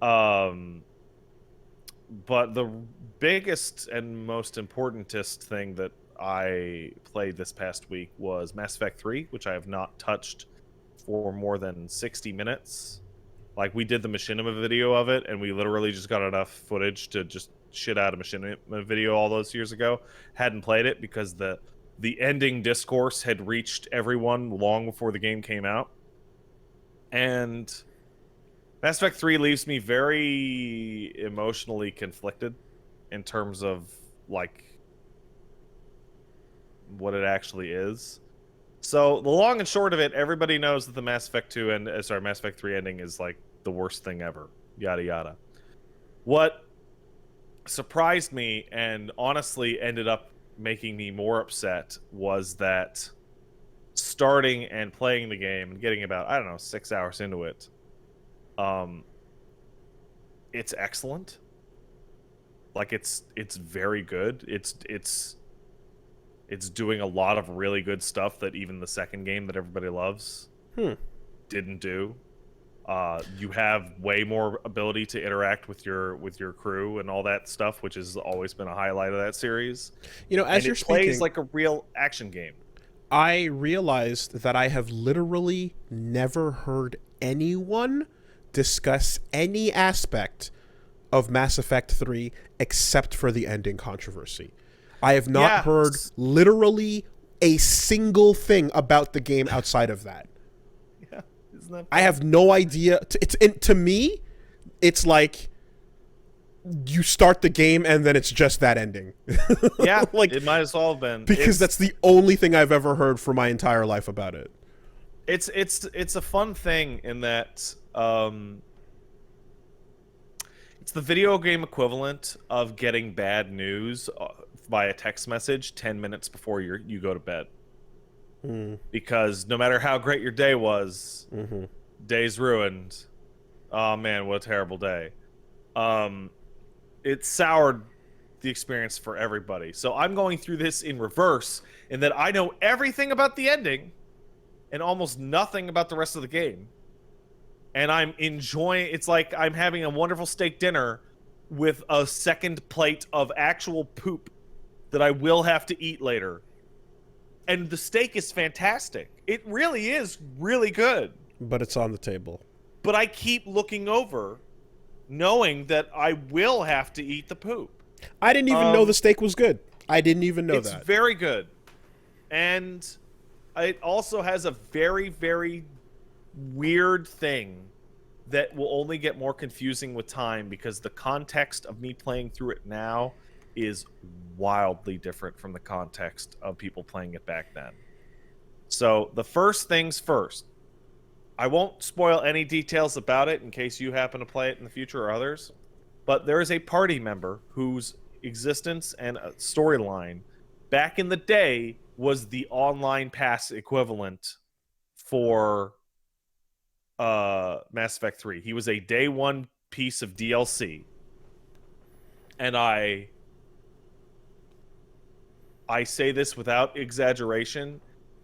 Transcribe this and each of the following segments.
Um, but the biggest and most importantest thing that I played this past week was Mass Effect 3, which I have not touched for more than 60 minutes. Like, we did the machinima video of it, and we literally just got enough footage to just shit out a machinima video all those years ago. Hadn't played it because the ending discourse had reached everyone long before the game came out. And Mass Effect 3 leaves me very emotionally conflicted in terms of, like, what it actually is. So the long and short of it, everybody knows that the Mass Effect 2 and Mass Effect 3 ending is like the worst thing ever. Yada yada. What surprised me and honestly ended up making me more upset was that starting and playing the game and getting about, I don't know, 6 hours into it, it's excellent. Like, it's very good. It's doing a lot of really good stuff that even the second game that everybody loves didn't do. You have way more ability to interact with your crew and all that stuff, which has always been a highlight of that series. You know, as And you're it plays speaking, like a real action game. I realized that I have literally never heard anyone discuss any aspect of Mass Effect 3 except for the ending controversy. I have not Yeah, heard literally a single thing about the game outside of that. yeah, isn't that I fun? have no idea. To me, it's like you start the game and then it's just that ending. Yeah, Like, it might as well have been. because that's the only thing I've ever heard for my entire life about it. It's a fun thing in that it's the video game equivalent of getting bad news via text message 10 minutes before you go to bed. Because no matter how great your day was, day's ruined. Oh man, what a terrible day. It soured the experience for everybody. So I'm going through this in reverse in that I know everything about the ending and almost nothing about the rest of the game. And I'm enjoying, it's like I'm having a wonderful steak dinner with a second plate of actual poop that I will have to eat later. And the steak is fantastic. It really is really good. But it's on the table. But I keep looking over knowing that I will have to eat the poop. I didn't even know the steak was good. I didn't even know It's that. very good. And it also has a very, very weird thing that will only get more confusing with time because the context of me playing through it now is wildly different from the context of people playing it back then. So the first things first, I won't spoil any details about it in case you happen to play it in the future or others, but there is a party member whose existence and storyline back in the day was the online pass equivalent for Mass Effect 3. He was a day one piece of DLC. And I say this without exaggeration,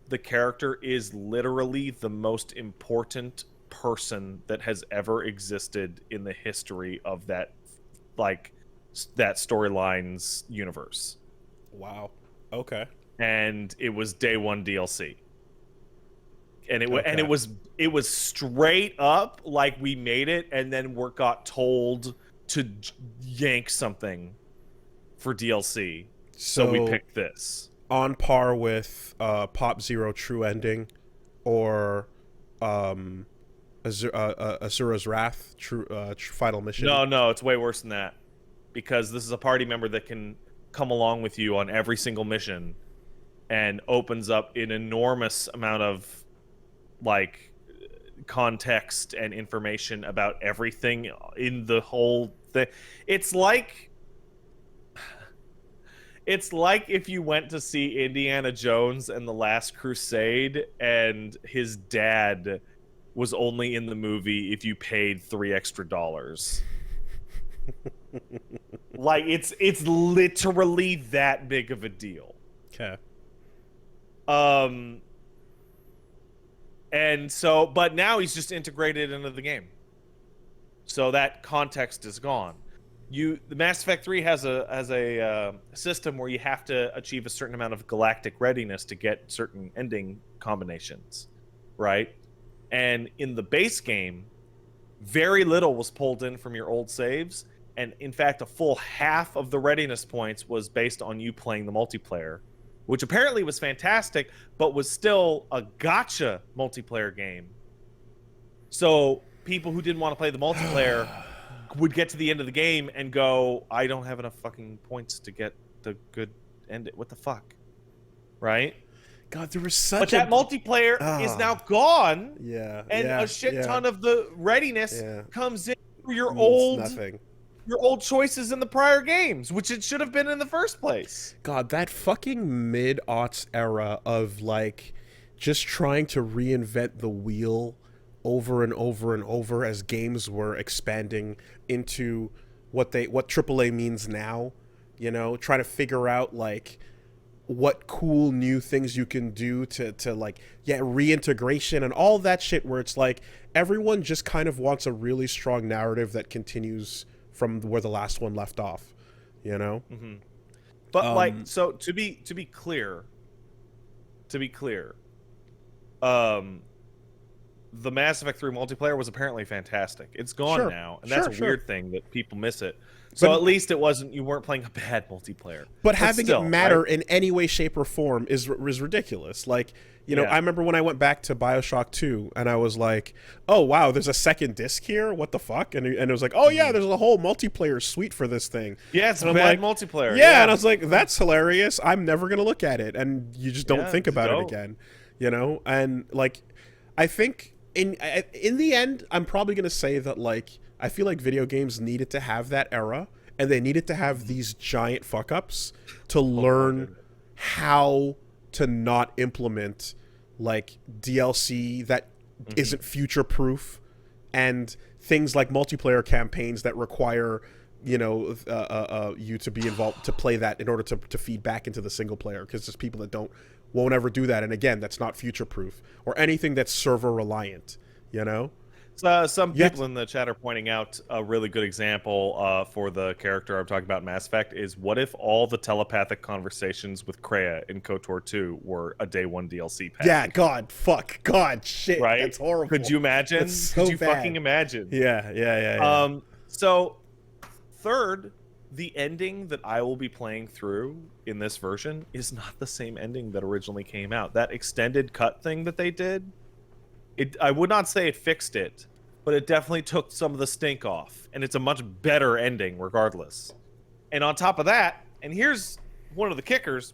the character is literally the most important person that has ever existed in the history of that, like, that storyline's universe. Wow. Okay. And it was day one DLC. And Okay. it was straight up like we made it and then we got told to yank something for DLC. So we picked this. On par with Pop Zero True Ending or Azura's Wrath True Final Mission. No, it's way worse than that. Because this is a party member that can come along with you on every single mission and opens up an enormous amount of, like, context and information about everything in the whole thing. It's like if you went to see Indiana Jones and the Last Crusade and his dad was only in the movie if you paid $3 extra. Like, it's literally that big of a deal. Okay. And so, but now he's just integrated into the game. So that context is gone. The Mass Effect 3 has a system where you have to achieve a certain amount of galactic readiness to get certain ending combinations, right? And in the base game, very little was pulled in from your old saves, and in fact, a full half of the readiness points was based on you playing the multiplayer, which apparently was fantastic, but was still a gotcha multiplayer game. So people who didn't want to play the multiplayer would get to the end of the game and go, I don't have enough fucking points to get the good end. What the fuck? Right? God, there was such But that multiplayer is now gone. Yeah. And yeah, a shit yeah. ton of the readiness Yeah. comes in through your Means nothing. old choices in the prior games, which it should have been in the first place. God, that fucking mid-aughts era of like just trying to reinvent the wheel over and over and over as games were expanding into what AAA means now, you know, trying to figure out like what cool new things you can do to like reintegration and all that shit, where it's like everyone just kind of wants a really strong narrative that continues from where the last one left off, you know. Mm-hmm. But like, so to be clear, the Mass Effect 3 multiplayer was apparently fantastic. It's gone now, and that's a weird thing that people miss it. So but, at least you weren't playing a bad multiplayer. But having still, it matter in any way, shape, or form is ridiculous. Like, you know, I remember when I went back to BioShock 2, and I was like, oh, wow, there's a second disc here? What the fuck? And it was like, oh, yeah, there's a whole multiplayer suite for this thing. Yeah, it's a bad multiplayer. Yeah, and I was like, that's hilarious. I'm never going to look at it. And you just don't think about it again, you know? And, like, I think in the end, I'm probably going to say that, like, I feel like video games needed to have that era, and they needed to have these giant fuck-ups to learn how to not implement, like, DLC that isn't future-proof, and things like multiplayer campaigns that require, you know, you to be involved to play that in order to feed back into the single player, because there's people that won't ever do that, and again, that's not future-proof, or anything that's server-reliant, you know? Some people in the chat are pointing out a really good example for the character I'm talking about in Mass Effect is, what if all the telepathic conversations with Kreia in KOTOR 2 were a day one DLC pack? Yeah, God, shit, right? That's horrible. Could you imagine? So Could you bad. fucking imagine? Yeah. So, third, the ending that I will be playing through in this version is not the same ending that originally came out. That extended cut thing that they did, I would not say it fixed it, but it definitely took some of the stink off, and it's a much better ending regardless. And on top of that, and here's one of the kickers,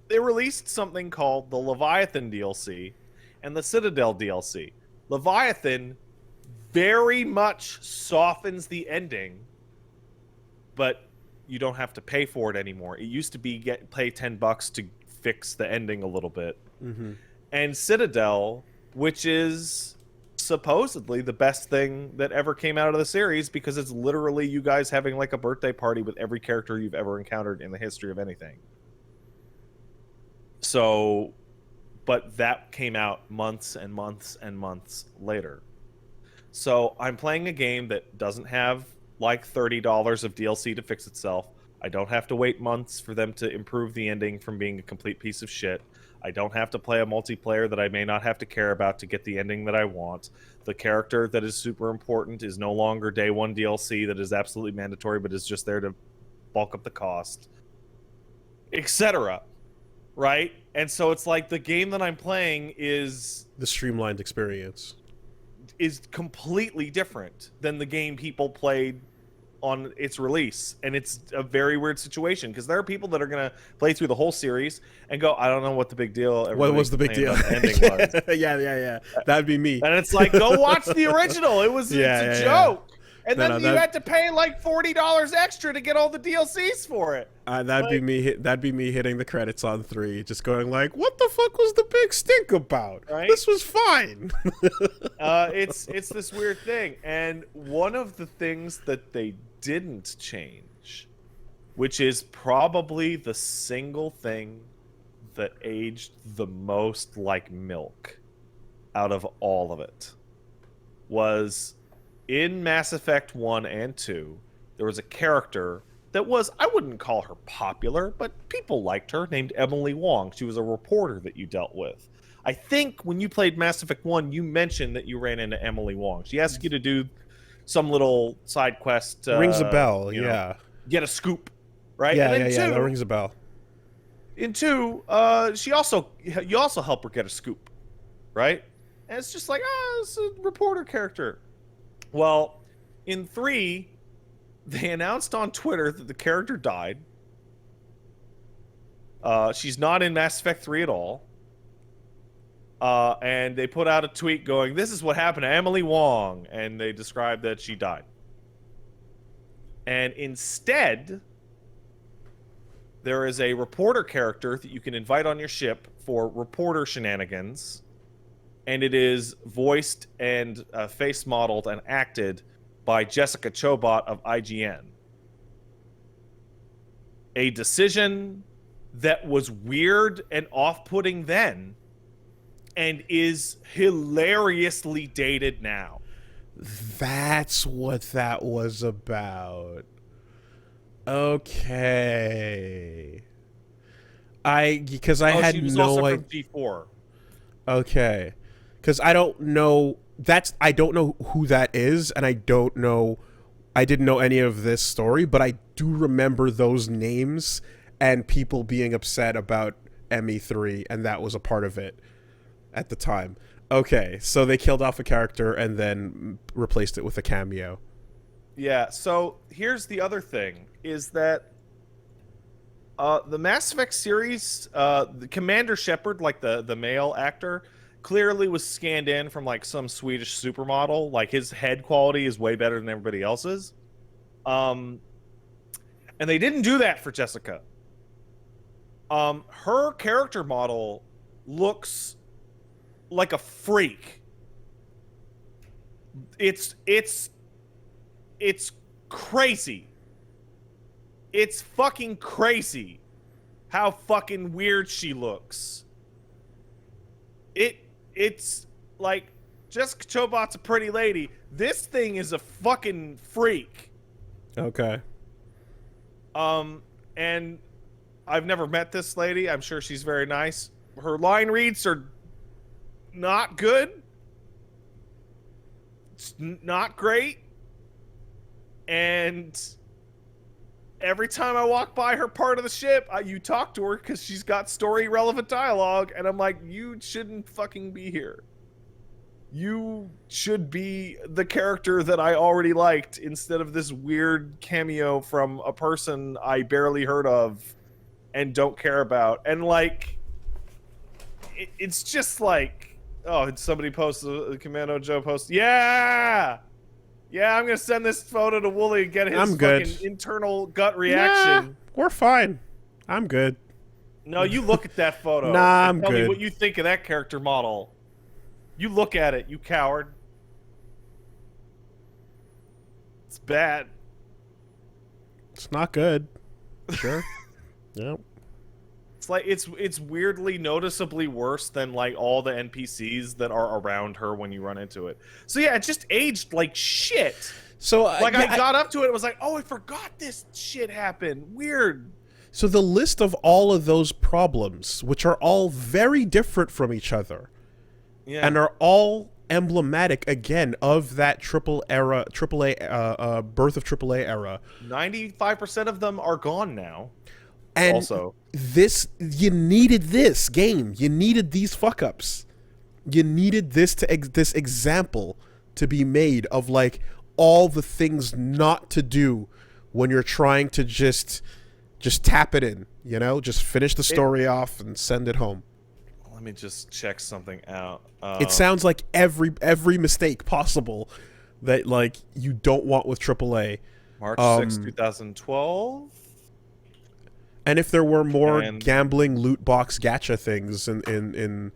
they released something called the Leviathan DLC and the Citadel DLC. Leviathan very much softens the ending, but you don't have to pay for it anymore. It used to be pay $10 to fix the ending a little bit. Mm-hmm. And Citadel, which is supposedly the best thing that ever came out of the series, because it's literally you guys having like a birthday party with every character you've ever encountered in the history of anything. So, but that came out months and months and months later. So I'm playing a game that doesn't have like $30 of DLC to fix itself. I don't have to wait months for them to improve the ending from being a complete piece of shit. I don't have to play a multiplayer that I may not have to care about to get the ending that I want. The character that is super important is no longer day one DLC that is absolutely mandatory, but is just there to bulk up the cost, etc. Right? And so it's like the game that I'm playing is the streamlined experience. Is completely different than the game people played on its release, and it's a very weird situation because there are people that are gonna play through the whole series and go, I don't know what the big deal. What was the big deal? The ending was. Yeah. That'd be me. And it's like, go watch the original. It was it's a joke. And then you had to pay like $40 extra to get all the DLCs for it. That'd be me. That'd be me hitting the credits on 3, just going like, "What the fuck was the big stink about? Right? This was fine." It's this weird thing, and one of the things that they didn't change, which is probably the single thing that aged the most like milk out of all of it, was in Mass Effect 1 and 2, there was a character that was, I wouldn't call her popular, but people liked her, named Emily Wong. She was a reporter that you dealt with. I think when you played Mass Effect 1, you mentioned that you ran into Emily Wong. She asked you to do some little side quest. Rings a bell, You know, yeah. get a scoop, right? Yeah, And then yeah, two, that rings a bell. in 2, you also help her get a scoop, right? And it's just like, it's a reporter character. Well, in 3, they announced on Twitter that the character died. She's not in Mass Effect 3 at all. And they put out a tweet going, "This is what happened to Emily Wong," and they described that she died. And instead, there is a reporter character that you can invite on your ship for reporter shenanigans, and it is voiced and face modeled and acted by Jessica Chobot of IGN. A decision that was weird and off-putting then, and is hilariously dated now. That's what that was about. Okay. Because I had she was no also idea. from G4. Okay. Because I don't know. I don't know who that is, and I didn't know any of this story, but I do remember those names and people being upset about ME3, and that was a part of it at the time. Okay, so they killed off a character and then replaced it with a cameo. Yeah, so here's the other thing, is that the Mass Effect series, the Commander Shepard, like the male actor, clearly was scanned in from like some Swedish supermodel. Like his head quality is way better than everybody else's. And they didn't do that for Jessica. Her character model looks like a freak. It's crazy. It's fucking crazy how fucking weird she looks. It's like, Jessica Chobot's a pretty lady. This thing is a fucking freak. Okay. And I've never met this lady. I'm sure she's very nice. Her line reads are not good. It's not great. And every time I walk by her part of the ship, you talk to her because she's got story-relevant dialogue, and I'm like, you shouldn't fucking be here. You should be the character that I already liked instead of this weird cameo from a person I barely heard of and don't care about. And, like, it's just like, oh, somebody posted, Commando Joe posted, yeah, I'm gonna send this photo to Woolie and get his fucking internal gut reaction. Nah, we're fine. I'm good. No, you look at that photo. Nah, I'm tell good. me what you think of that character model. You look at it, you coward. It's bad. It's not good. Sure. Yep. It's like it's weirdly noticeably worse than like all the NPCs that are around her when you run into it. So yeah, it just aged like shit. So like I got up to it, it was like, oh, I forgot this shit happened. Weird. So the list of all of those problems, which are all very different from each other, and are all emblematic again of that AAA birth of AAA era. 95% of them are gone now. And also, you needed this game. You needed these fuck ups. You needed this this example to be made of like all the things not to do when you're trying to just tap it in. You know, just finish the story off and send it home. Let me just check something out. It sounds like every mistake possible that like you don't want with AAA. March 6th, 2012. And if there were more gambling loot box gacha things in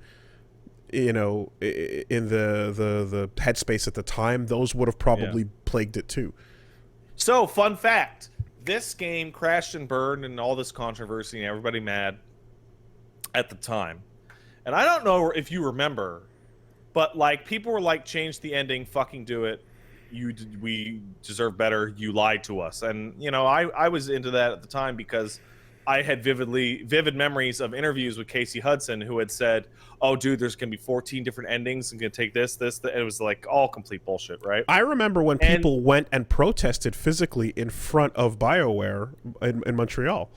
you know, in the headspace at the time, those would have probably plagued it too. So, fun fact. This game crashed and burned and all this controversy and everybody mad at the time. And I don't know if you remember, but like people were like, change the ending, fucking do it. we deserve better. You lied to us. And you know, I was into that at the time because I had vivid memories of interviews with Casey Hudson, who had said, "Oh, dude, there's gonna be 14 different endings and gonna take this." And it was like all complete bullshit, right? I remember when And people went and protested physically in front of BioWare in Montreal.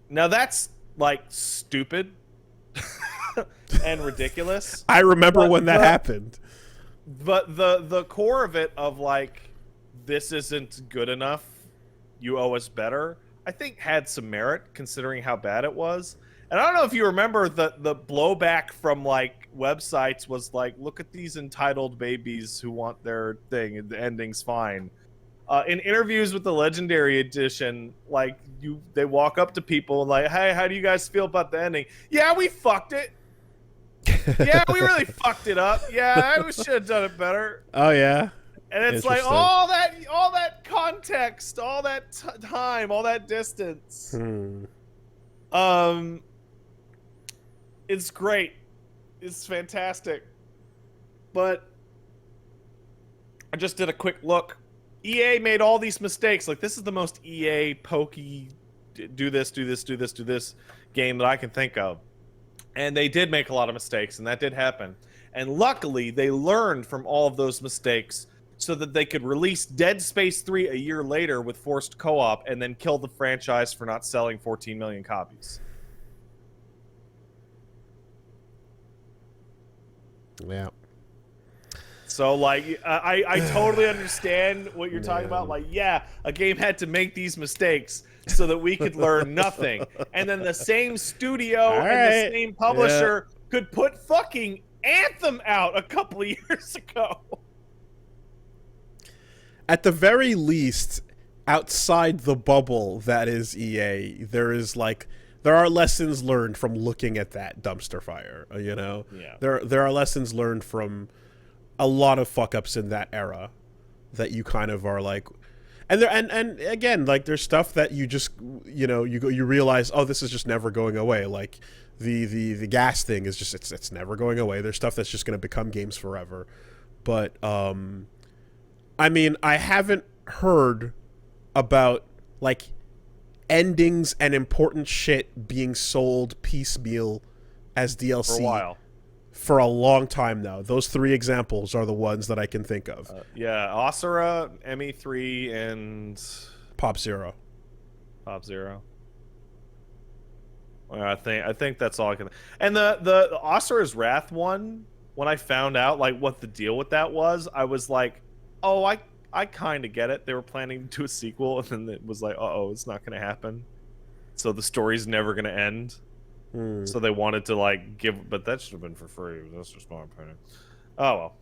now that's like stupid and ridiculous. I remember But when that happened. But the core of it, of like, this isn't good enough, you owe us better, I think had some merit considering how bad it was. And I don't know if you remember the blowback from like websites was like, look at these entitled babies who want their thing and the ending's fine. In interviews with the Legendary Edition, like they walk up to people and like, hey, how do you guys feel about the ending? Yeah, we fucked it. Yeah, we really fucked it up. Yeah, we should have done it better. Oh yeah. And it's like all that context, all that time, all that distance. It's great. It's fantastic. But I just did a quick look. EA made all these mistakes. Like, this is the most EA pokey do this game that I can think of. And they did make a lot of mistakes, and that did happen. And luckily, they learned from all of those mistakes so that they could release Dead Space 3 a year later with forced co-op and then kill the franchise for not selling 14 million copies. Yeah. So, like, I totally understand what you're talking about. Like, yeah, a game had to make these mistakes so that we could learn nothing. And then the same studio and the same publisher could put fucking Anthem out a couple of years ago. At the very least, outside the bubble that is EA, there are lessons learned from looking at that dumpster fire, you know? Yeah. There are lessons learned from a lot of fuck-ups in that era that you kind of are like, and again, like, there's stuff that you just, you know, you realize, oh, this is just never going away. Like the gas thing is just, it's never going away. There's stuff that's just going to become games forever. But I mean, I haven't heard about like endings and important shit being sold piecemeal as DLC For a while. for a long time now. Those three examples are the ones that I can think of. Yeah, Osira, ME3, and Pop Zero. Pop Zero. Well, I think that's all I can. And the Osira's Wrath one, when I found out like what the deal with that was, I was like, oh, I kind of get it. They were planning to do a sequel, and then it was like, uh-oh, it's not going to happen. So the story's never going to end. So they wanted to like give, but that should have been for free. That's just my opinion. Oh well.